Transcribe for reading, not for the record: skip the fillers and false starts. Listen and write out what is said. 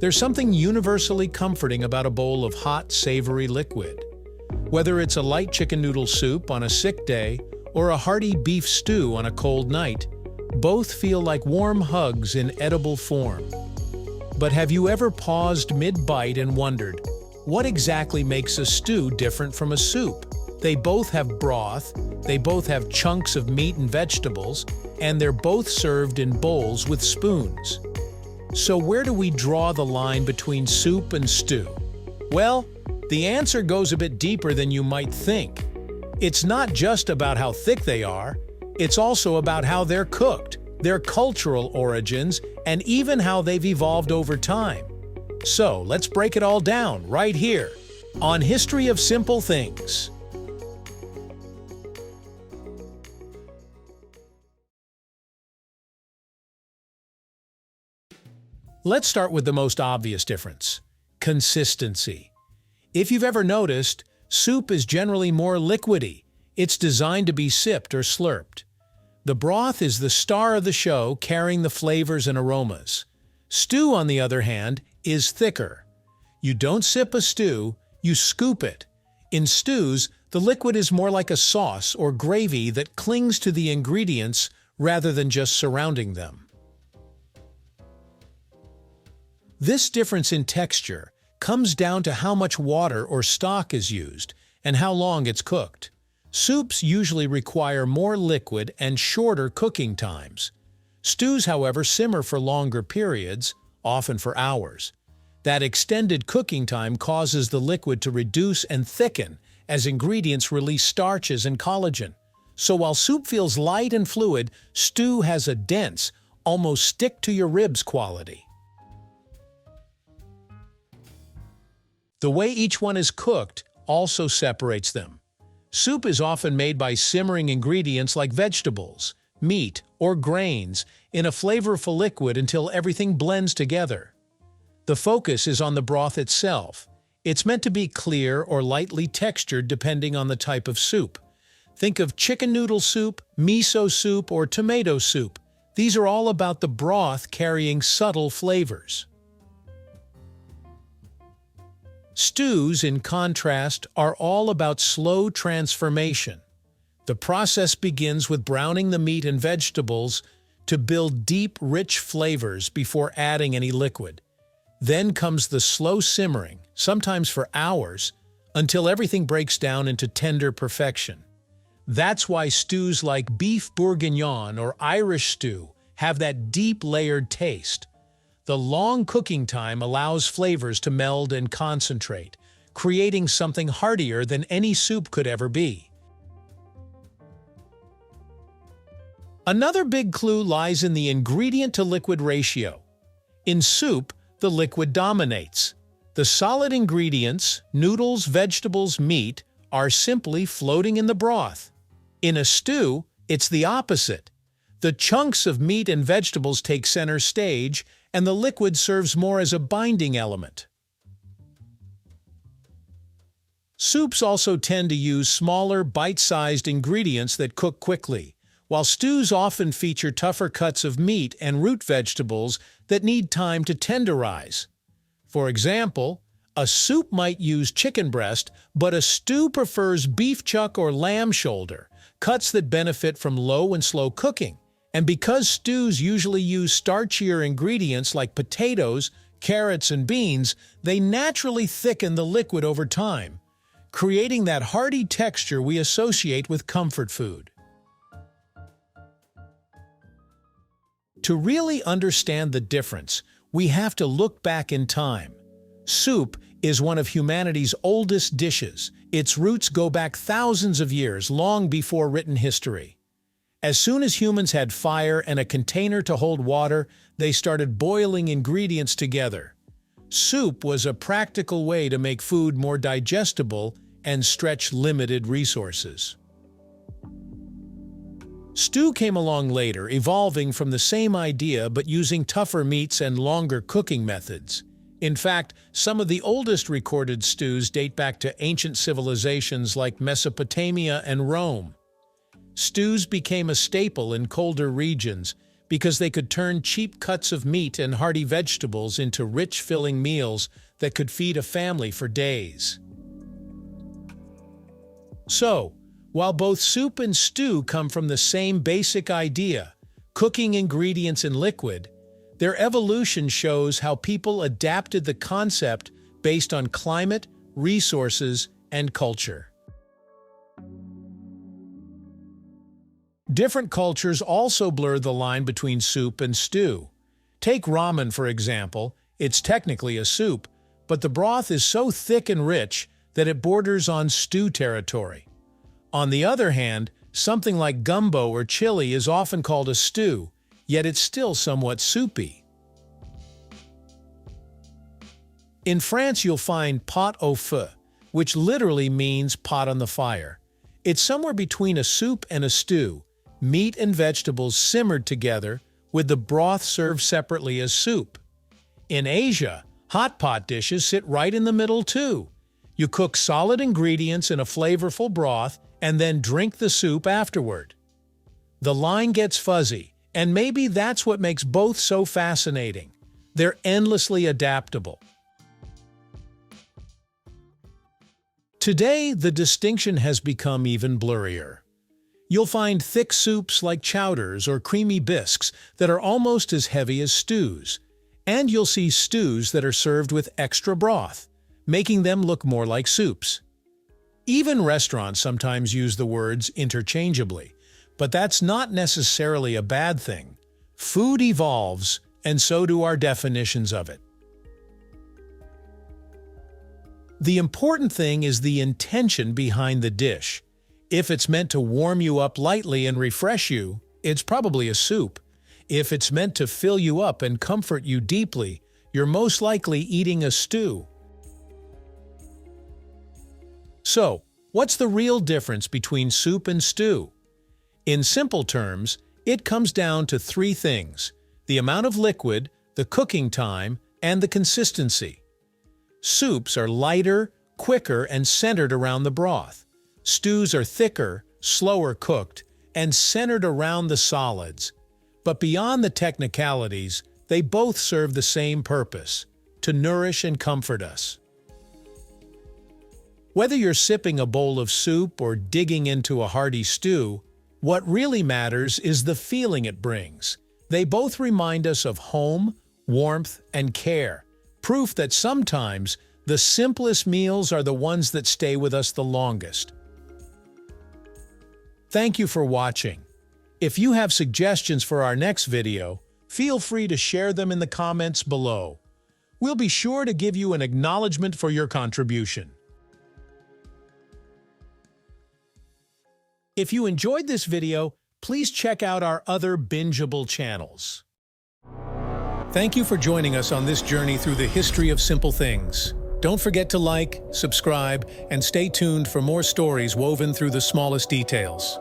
There's something universally comforting about a bowl of hot, savory liquid. Whether it's a light chicken noodle soup on a sick day or a hearty beef stew on a cold night, both feel like warm hugs in edible form. But have you ever paused mid-bite and wondered, what exactly makes a stew different from a soup? They both have broth, they both have chunks of meat and vegetables, and they're both served in bowls with spoons. So where do we draw the line between soup and stew? Well, the answer goes a bit deeper than you might think. It's not just about how thick they are, it's also about how they're cooked, their cultural origins, and even how they've evolved over time. So let's break it all down right here on History of Simple Things. Let's start with the most obvious difference: consistency. If you've ever noticed, soup is generally more liquidy. It's designed to be sipped or slurped. The broth is the star of the show, carrying the flavors and aromas. Stew, on the other hand, is thicker. You don't sip a stew, you scoop it. In stews, the liquid is more like a sauce or gravy that clings to the ingredients rather than just surrounding them. This difference in texture comes down to how much water or stock is used and how long it's cooked. Soups usually require more liquid and shorter cooking times. Stews, however, simmer for longer periods, often for hours. That extended cooking time causes the liquid to reduce and thicken as ingredients release starches and collagen. So while soup feels light and fluid, stew has a dense, almost stick-to-your-ribs quality. The way each one is cooked also separates them. Soup is often made by simmering ingredients like vegetables, meat, or grains in a flavorful liquid until everything blends together. The focus is on the broth itself. It's meant to be clear or lightly textured depending on the type of soup. Think of chicken noodle soup, miso soup, or tomato soup. These are all about the broth carrying subtle flavors. Stews, in contrast, are all about slow transformation. The process begins with browning the meat and vegetables to build deep, rich flavors before adding any liquid. Then comes the slow simmering, sometimes for hours, until everything breaks down into tender perfection. That's why stews like beef bourguignon or Irish stew have that deep, layered taste. The long cooking time allows flavors to meld and concentrate, creating something heartier than any soup could ever be. Another big clue lies in the ingredient-to-liquid ratio. In soup, the liquid dominates. The solid ingredients, noodles, vegetables, meat, are simply floating in the broth. In a stew, it's the opposite. The chunks of meat and vegetables take center stage, and the liquid serves more as a binding element. Soups also tend to use smaller, bite-sized ingredients that cook quickly, while stews often feature tougher cuts of meat and root vegetables that need time to tenderize. For example, a soup might use chicken breast, but a stew prefers beef chuck or lamb shoulder, cuts that benefit from low and slow cooking. And because stews usually use starchier ingredients like potatoes, carrots, and beans, they naturally thicken the liquid over time, creating that hearty texture we associate with comfort food. To really understand the difference, we have to look back in time. Soup is one of humanity's oldest dishes. Its roots go back thousands of years, long before written history. As soon as humans had fire and a container to hold water, they started boiling ingredients together. Soup was a practical way to make food more digestible and stretch limited resources. Stew came along later, evolving from the same idea but using tougher meats and longer cooking methods. In fact, some of the oldest recorded stews date back to ancient civilizations like Mesopotamia and Rome. Stews became a staple in colder regions, because they could turn cheap cuts of meat and hearty vegetables into rich, filling meals that could feed a family for days. So, while both soup and stew come from the same basic idea, cooking ingredients in liquid, their evolution shows how people adapted the concept based on climate, resources, and culture. Different cultures also blur the line between soup and stew. Take ramen, for example. It's technically a soup, but the broth is so thick and rich that it borders on stew territory. On the other hand, something like gumbo or chili is often called a stew, yet it's still somewhat soupy. In France, you'll find pot au feu, which literally means pot on the fire. It's somewhere between a soup and a stew, meat and vegetables simmered together, with the broth served separately as soup. In Asia, hot pot dishes sit right in the middle too. You cook solid ingredients in a flavorful broth and then drink the soup afterward. The line gets fuzzy, and maybe that's what makes both so fascinating. They're endlessly adaptable. Today, the distinction has become even blurrier. You'll find thick soups like chowders or creamy bisques that are almost as heavy as stews, and you'll see stews that are served with extra broth, making them look more like soups. Even restaurants sometimes use the words interchangeably, but that's not necessarily a bad thing. Food evolves, and so do our definitions of it. The important thing is the intention behind the dish. If it's meant to warm you up lightly and refresh you, it's probably a soup. If it's meant to fill you up and comfort you deeply, you're most likely eating a stew. So, what's the real difference between soup and stew? In simple terms, it comes down to three things: the amount of liquid, the cooking time, and the consistency. Soups are lighter, quicker, and centered around the broth. Stews are thicker, slower cooked, and centered around the solids. But beyond the technicalities, they both serve the same purpose: to nourish and comfort us. Whether you're sipping a bowl of soup or digging into a hearty stew, what really matters is the feeling it brings. They both remind us of home, warmth, and care, proof that sometimes the simplest meals are the ones that stay with us the longest. Thank you for watching. If you have suggestions for our next video, feel free to share them in the comments below. We'll be sure to give you an acknowledgement for your contribution. If you enjoyed this video, please check out our other bingeable channels. Thank you for joining us on this journey through the history of simple things. Don't forget to like, subscribe, and stay tuned for more stories woven through the smallest details.